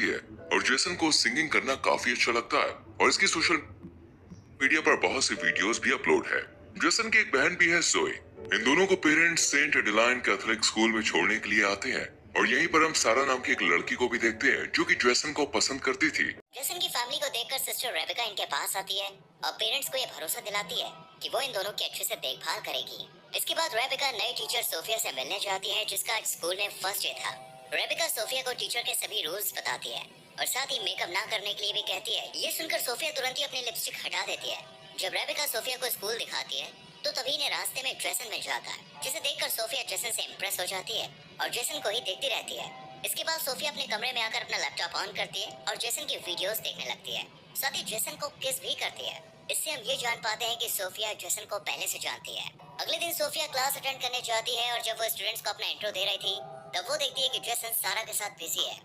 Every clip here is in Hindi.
है और जेसन को सिंगिंग करना काफी अच्छा लगता है और इसकी सोशल मीडिया पर बहुत सी वीडियोस भी अपलोड है। जेसन की एक बहन भी है जोए। इन दोनों को parents Saint Adeline Catholic school में छोड़ने के लिए आते हैं और यहीं पर हम सारा नाम की एक लड़की को भी देखते हैं जो कि जेसन को पसंद करती थी। जेसन की फैमिली को देखकर सिस्टर रेबेका इनके पास आती है और पेरेंट्स को ये भरोसा दिलाती है कि वो इन दोनों की अच्छे से देखभाल करेगी। इसके बाद रेबेका नई टीचर सोफिया से मिलने जाती है जिसका आज स्कूल में फर्स्ट डे था। रेबेका सोफिया को टीचर के सभी रूल्स बताती है और साथ ही मेकअप ना करने के लिए भी कहती है। ये सुनकर सोफिया तुरंत ही अपनी लिपस्टिक हटा देती है। जब रेबेका सोफिया को स्कूल दिखाती है तो तभी ने रास्ते में जेसन मिल जाता है, जिसे देखकर सोफिया जेसन से इम्प्रेस हो जाती है और जेसन को ही देखती रहती है। इसके बाद सोफिया अपने कमरे में आकर अपना लैपटॉप ऑन करती है और जेसन की वीडियोस देखने लगती है। साथ ही जेसन को किस भी करती है। इससे हम ये जान पाते हैं कि सोफिया जेसन को पहले से जानती है। अगले दिन सोफिया क्लास अटेंड करने जाती है और जब वो स्टूडेंट्स को अपना इंट्रो दे रही थी तब वो देखती है कि जेसन सारा के साथ बिजी है।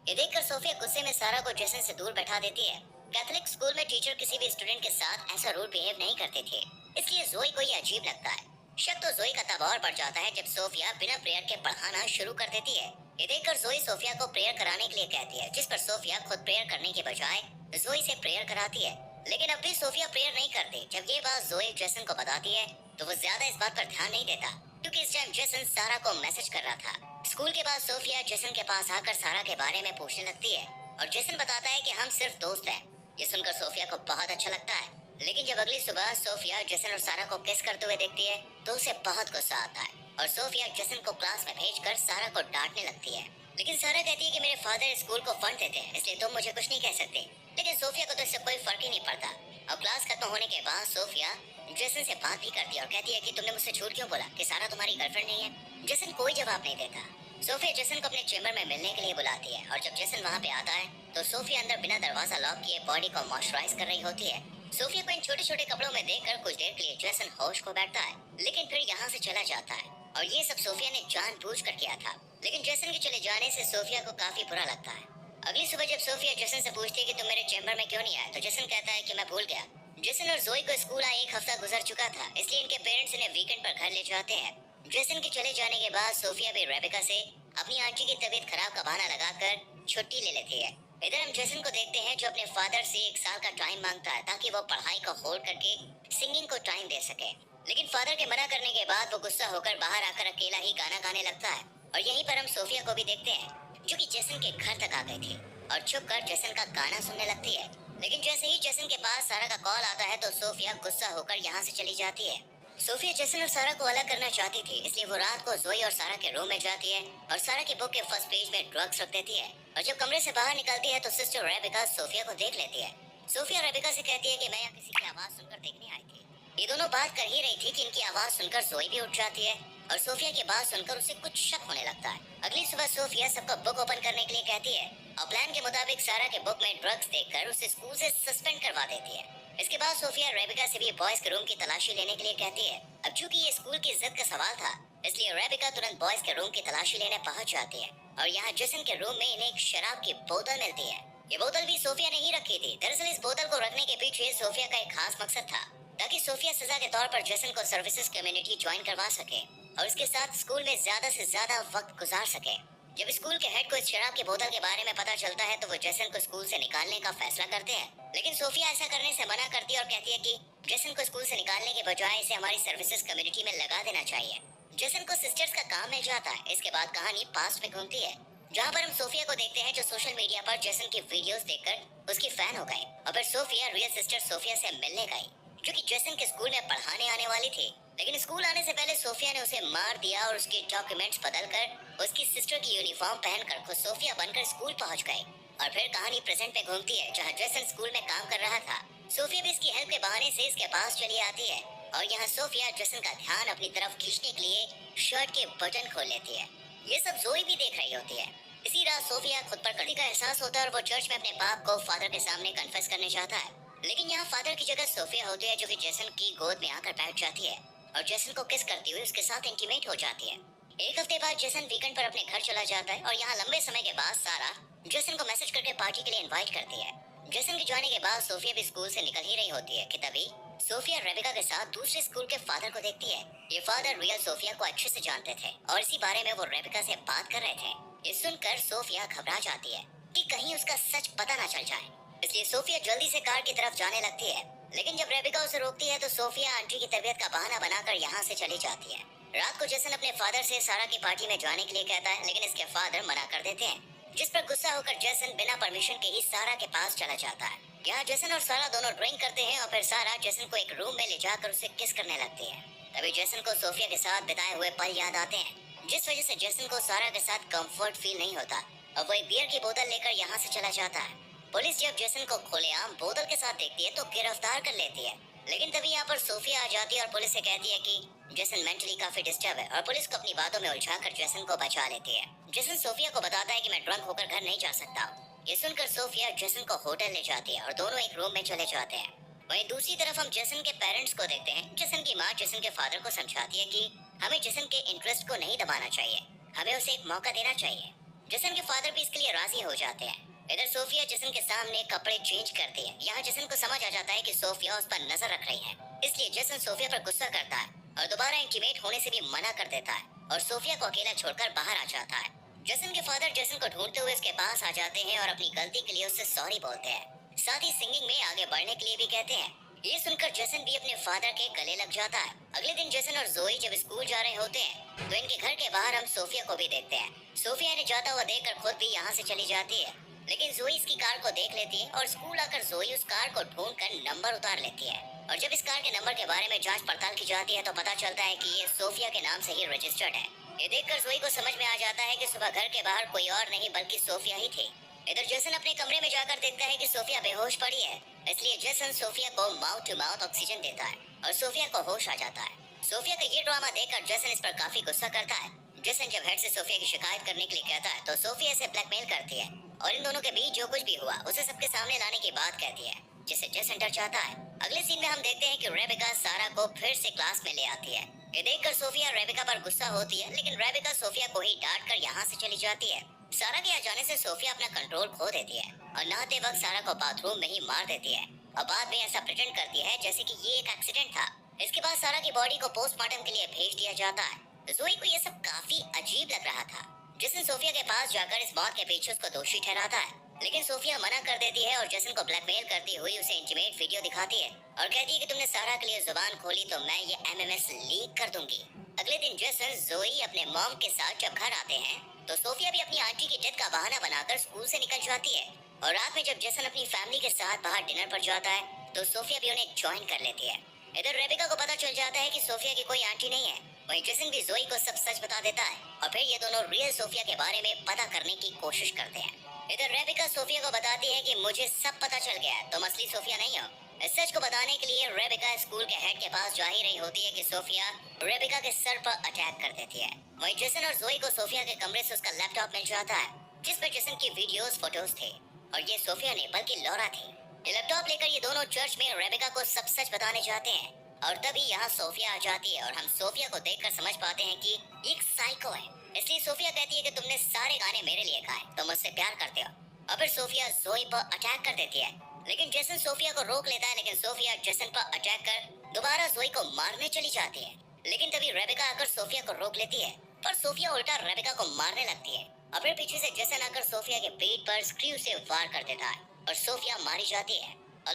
ये देखकर सोफिया गुस्से में सारा को जेसन से दूर बैठा देती है। कैथोलिक स्कूल में टीचर किसी भी स्टूडेंट के साथ ऐसा रूड बिहेव नहीं करते थे, इसलिए जोई को ये अजीब लगता है। शक तो जोई का तब और बढ़ जाता है जब सोफिया बिना प्रेयर के पढ़ाना शुरू कर देती है। ये देखकर जोई सोफिया को प्रेयर कराने के लिए कहती है, जिस पर सोफिया खुद प्रेयर करने के बजाय जोई से प्रेयर कराती है। लेकिन अब भी सोफिया प्रेयर नहीं करती। जब ये बात जोई जेसन को बताती है तो वो ज्यादा इस बात पर ध्यान नहीं देता क्योंकि इस टाइम जेसन सारा को मैसेज कर रहा था। स्कूल के बाद सोफिया जेसन के पास आकर सारा के बारे में पूछने लगती है और जेसन बताता है कि हम सिर्फ दोस्त हैं। ये सुनकर सोफिया को बहुत अच्छा लगता है। लेकिन जब अगली सुबह सोफिया जेसन और सारा को किस करते हुए देखती है तो उसे बहुत गुस्सा आता है और सोफिया जेसन को क्लास में भेजकर सारा को डांटने लगती है। लेकिन सारा कहती है कि मेरे फादर स्कूल को फंड देते हैं इसलिए तुम मुझे कुछ नहीं कह सकते। लेकिन सोफिया को तो इससे कोई फर्क ही नहीं पड़ता। और क्लास खत्म होने के बाद सोफिया जेसन से बात भी करती है और कहती है कि तुमने मुझसे झूठ क्यों बोला कि सारा तुम्हारी गर्लफ्रेंड नहीं है। जेसन कोई जवाब नहीं देता। सोफिया जेसन को अपने चेम्बर में मिलने के लिए बुलाती है और जब जेसन वहाँ पे आता है तो सोफिया अंदर बिना दरवाजा लॉक किए बॉडी को मॉइस्चराइज कर रही होती है। सोफिया को इन छोटे छोटे कपड़ों में देखकर कुछ देर के लिए जेसन होश को बैठता है, लेकिन फिर यहाँ से चला जाता है और ये सब सोफिया ने जानबूझकर किया था। लेकिन जेसन के चले जाने से सोफिया को काफी बुरा लगता है। अगली सुबह जब सोफिया जेसन से पूछती है कि तुम मेरे चेम्बर में क्यों नहीं आए तो जेसन कहता है कि मैं भूल गया। जेसन और जोई को स्कूल आए 1 हफ्ता गुजर चुका था, इसलिए इनके पेरेंट्स इन्हें वीकेंड पर घर ले जाते हैं। जेसन के चले जाने के बाद सोफिया भी रेबेका से अपनी आंटी की तबीयत खराब का बहाना लगाकर छुट्टी ले लेती है। इधर हम जेसन को देखते हैं जो अपने फादर से 1 साल का टाइम मांगता है ताकि वो पढ़ाई को होल्ड करके सिंगिंग को टाइम दे सके। लेकिन फादर के मना करने के बाद वो गुस्सा होकर बाहर आकर अकेला ही गाना गाने लगता है। और यहीं पर हम सोफिया को भी देखते हैं जो कि जेसन के घर तक आ गई थी और छुप कर जेसन का गाना सुनने लगती है। लेकिन जैसे ही जेसन के पास सारा का कॉल आता है तो सोफिया गुस्सा होकर यहाँ से चली जाती है। सोफिया जेसन और सारा को अलग करना चाहती थी, इसलिए वो रात को जोई और सारा के रूम में जाती है और सारा की बुक के फर्स्ट पेज में ड्रग्स रख देती है। और जब कमरे से बाहर निकलती है तो सिस्टर रेबेका सोफिया को देख लेती है। सोफिया रेबेका से कहती है कि मैं यहाँ किसी की आवाज सुनकर देखने आई थी। ये दोनों बात कर ही रही थी कि इनकी आवाज सुनकर जोई भी उठ जाती है और सोफिया की बात सुनकर उसे कुछ शक होने लगता है। अगली सुबह सोफिया सबको बुक ओपन करने के लिए कहती है और प्लान के मुताबिक सारा के बुक में ड्रग्स देखकर उसे स्कूल से सस्पेंड करवा देती है। इसके बाद सोफिया रेबेका से भी बॉयज के रूम की तलाशी लेने के लिए कहती है। अब चूंकि ये स्कूल की इज्जत का सवाल था इसलिए रेबेका तुरंत बॉयज के रूम की तलाशी लेने पहुंच जाती है और यहाँ जेसन के रूम में इन्हें एक शराब की बोतल मिलती है। ये बोतल भी सोफिया ने ही रखी थी। दरअसल इस बोतल को रखने के पीछे सोफिया का एक खास मकसद था ताकि सोफिया सजा के तौर पर जेसन को सर्विसेज कम्युनिटी ज्वाइन करवा सके और उसके साथ स्कूल में ज्यादा से ज्यादा वक्त गुजार सके। जब स्कूल के हेड को इस शराब की बोतल के बारे में पता चलता है तो वो जेसन को स्कूल से निकालने का फैसला करते हैं। लेकिन सोफिया ऐसा करने से मना करती है और कहती है कि जेसन को स्कूल से निकालने के बजाय इसे हमारी सर्विसेज कम्युनिटी में लगा देना चाहिए। जेसन को सिस्टर्स का काम मिल जाता है। इसके बाद कहानी पास्ट में घूमती है जहाँ पर हम सोफिया को देखते हैं जो सोशल मीडिया पर जेसन की वीडियोस देखकर उसकी फैन हो गई और फिर सोफिया रियल सिस्टर सोफिया से मिलने गई जो कि जेसन के स्कूल में पढ़ाने आने वाली थी। लेकिन स्कूल आने से पहले सोफिया ने उसे मार दिया और उसके डॉक्यूमेंट्स बदलकर उसकी सिस्टर की यूनिफॉर्म पहनकर खुद सोफिया बनकर स्कूल पहुंच गए। और फिर कहानी प्रेजेंट में घूमती है जहां जेसन स्कूल में काम कर रहा था। सोफिया भी इसकी हेल्प के बहाने से इसके पास चली आती है और यहाँ सोफिया जेसन का ध्यान अपनी तरफ खींचने के लिए शर्ट के बटन खोल लेती है। ये सब जोई भी देख रही होती है। इसी रात सोफिया खुद पर कड़ी का एहसास होता है और वो चर्च में अपने बाप को फादर के सामने कन्फेस करने चाहता है। लेकिन यहाँ फादर की जगह सोफिया होती है जो कि जेसन की गोद में आकर बैठ जाती है और जेसन को किस करती हुई उसके साथ इंटीमेट हो जाती है। 1 हफ्ते बाद जेसन वीकेंड पर अपने घर चला जाता है और यहाँ लंबे समय के बाद सारा जेसन को मैसेज करके पार्टी के लिए इनवाइट करती है। जेसन के जाने के बाद सोफिया भी स्कूल से निकल ही रही होती है कि तभी सोफिया रेबेका के साथ दूसरे स्कूल के फादर को देखती है। ये फादर रियल सोफिया को अच्छे से जानते थे और इसी बारे में वो रेबेका से बात कर रहे थे। ये सुनकर सोफिया घबरा जाती है कि कहीं उसका का सच पता ना चल जाए। इसलिए सोफिया जल्दी से कार की तरफ जाने लगती है, लेकिन जब रेबिका उसे रोकती है तो सोफिया आंटी की तबीयत का बहाना बनाकर यहाँ से चली जाती है। रात को जेसन अपने फादर से सारा की पार्टी में जाने के लिए कहता है, लेकिन इसके फादर मना कर देते हैं, जिस पर गुस्सा होकर जेसन बिना परमिशन के ही सारा के पास चला जाता है। यहाँ जेसन और सारा दोनों ड्रिंक करते हैं और फिर सारा जेसन को एक रूम में ले जाकर उसे किस करने लगती है। तभी जेसन को सोफिया के साथ बिताए हुए पल याद आते हैं, जिस वजह से जेसन को सारा के साथ कंफर्ट फील नहीं होता और वो एक बियर की बोतल लेकर यहाँ से चला जाता है। पुलिस जब जेसन को खुलेआम बोतल के साथ देखती है तो गिरफ्तार कर लेती है, लेकिन तभी यहाँ पर सोफिया आ जाती है और पुलिस से कहती है कि जेसन मेंटली काफी डिस्टर्ब है, और पुलिस को अपनी बातों में उलझाकर जेसन को बचा लेती है। जेसन सोफिया को बताता है कि मैं ड्रंक होकर घर नहीं जा सकता। ये सुनकर सोफिया जेसन को होटल ले जाती है और दोनों एक रूम में चले जाते हैं। वहीं दूसरी तरफ हम जेसन के पेरेंट्स को देखते हैं। जेसन की माँ जेसन के फादर को समझाती है कि हमें जेसन के इंटरेस्ट को नहीं दबाना चाहिए, हमें उसे एक मौका देना चाहिए। जेसन के फादर भी इसके लिए राजी हो जाते हैं। इधर सोफिया जेसन के सामने कपड़े चेंज करती है। यहाँ जेसन को समझ आ जाता है कि सोफिया उस पर नजर रख रही है, इसलिए जेसन सोफिया पर गुस्सा करता है और दोबारा इंटीमेट होने से भी मना कर देता है और सोफिया को अकेला छोड़कर बाहर आ जाता है। जेसन के फादर जेसन को ढूंढते हुए उसके पास आ जाते हैं और अपनी गलती के लिए उससे सॉरी बोलते हैं, साथ ही सिंगिंग में आगे बढ़ने के लिए भी कहते हैं। ये सुनकर जेसन भी अपने फादर के गले लग जाता है। अगले दिन जेसन और जोई जब स्कूल जा रहे होते हैं तो इनके घर के बाहर हम सोफिया को भी देखते हैं। सोफिया ने जाता हुआ देखकर खुद भी यहाँ से चली जाती है, लेकिन जोई इसकी कार को देख लेती है और स्कूल आकर जोई उस कार को ढूंढकर नंबर उतार लेती है। और जब इस कार के नंबर के बारे में जांच पड़ताल की जाती है तो पता चलता है कि ये सोफिया के नाम से ही रजिस्टर्ड है। ये देखकर जोई को समझ में आ जाता है कि सुबह घर के बाहर कोई और नहीं बल्कि सोफिया ही थी। इधर जेसन अपने कमरे में जाकर देखता है कि सोफिया बेहोश पड़ी है, इसलिए जेसन सोफिया को माउथ टू माउथ ऑक्सीजन देता है और सोफिया को होश आ जाता है। सोफिया का ये ड्रामा देखकर जेसन इस पर काफी गुस्सा करता है। जेसन जब हेड से सोफिया की शिकायत करने के लिए कहता है तो सोफिया इसे ब्लैकमेल करती है और इन दोनों के बीच जो कुछ भी हुआ उसे सबके सामने लाने की बात कहती है, जिससे जेसन डर जाता है। अगले सीन में हम देखते हैं कि रेबिका सारा को फिर से क्लास में ले आती है। ये देखकर सोफिया रेबिका पर गुस्सा होती है, लेकिन रेबिका सोफिया को ही डांट कर यहाँ से चली जाती है। सारा के आ जाने से सोफिया अपना कंट्रोल खो देती है और नहाते वक्त सारा को बाथरूम में ही मार देती है और बाद में ऐसा प्रिटेंड करती है जैसे कि ये एक एक्सीडेंट था। इसके बाद सारा की बॉडी को पोस्टमार्टम के लिए भेज दिया जाता है। जोई को ये सब काफी अजीब लग रहा था। जेसन सोफिया के पास जाकर इस बात के पीछे उसको दोषी ठहराता है, लेकिन सोफिया मना कर देती है और जेसन को ब्लैकमेल करती हुई उसे इंटीमेट वीडियो दिखाती है और कहती है कि तुमने सारा के लिए जुबान खोली तो मैं ये एमएमएस लीक कर दूंगी। अगले दिन जेसन जोई अपने मॉम के साथ जब घर आते हैं तो सोफिया भी अपनी आंटी की डेथ का बहाना बनाकर स्कूल से निकल जाती है और रात में जब जेसन अपनी फैमिली के साथ बाहर डिनर पर जाता है तो सोफिया भी उन्हें ज्वाइन कर लेती है। इधर रेबिका को पता चल जाता है कि सोफिया की कोई आंटी नहीं है। वहीं जेसन भी जोई को सब सच बता देता है और फिर ये दोनों रियल सोफिया के बारे में पता करने की कोशिश करते हैं। इधर रेबिका सोफिया को बताती है कि मुझे सब पता चल गया है, तुम असली सोफिया नहीं हो। इस सच को बताने के लिए रेबिका स्कूल के हेड के पास जा ही रही होती है कि सोफिया रेबिका के सर पर अटैक कर देती है। वहीं जेसन और जोई को सोफिया के कमरे से उसका लैपटॉप मिल जाता है, जिस पर जेसन की वीडियोस फोटोज थे और ये सोफिया नहीं बल्कि लॉरा थी। ये लैपटॉप लेकर ये दोनों चर्च में रेबिका को सब सच बताने जाते हैं और तभी यहाँ सोफिया आ जाती है और हम सोफिया को देखकर समझ पाते हैं कि एक साइको है। इसलिए सोफिया कहती है कि तुमने सारे गाने मेरे लिए गाए, तुम मुझसे प्यार करते हो। और फिर सोफिया जोई पर अटैक कर देती है, लेकिन जेसन सोफिया को रोक लेता है, लेकिन सोफिया जेसन पर अटैक कर दोबारा जोई को मारने चली जाती है। लेकिन तभी रेबिका आकर सोफिया को रोक लेती है, पर सोफिया उल्टा रेबिका को मारने लगती है और फिर पीछे से जेसन आकर सोफिया के पेट पर स्क्रू से वार कर देता है और सोफिया मारी जाती है।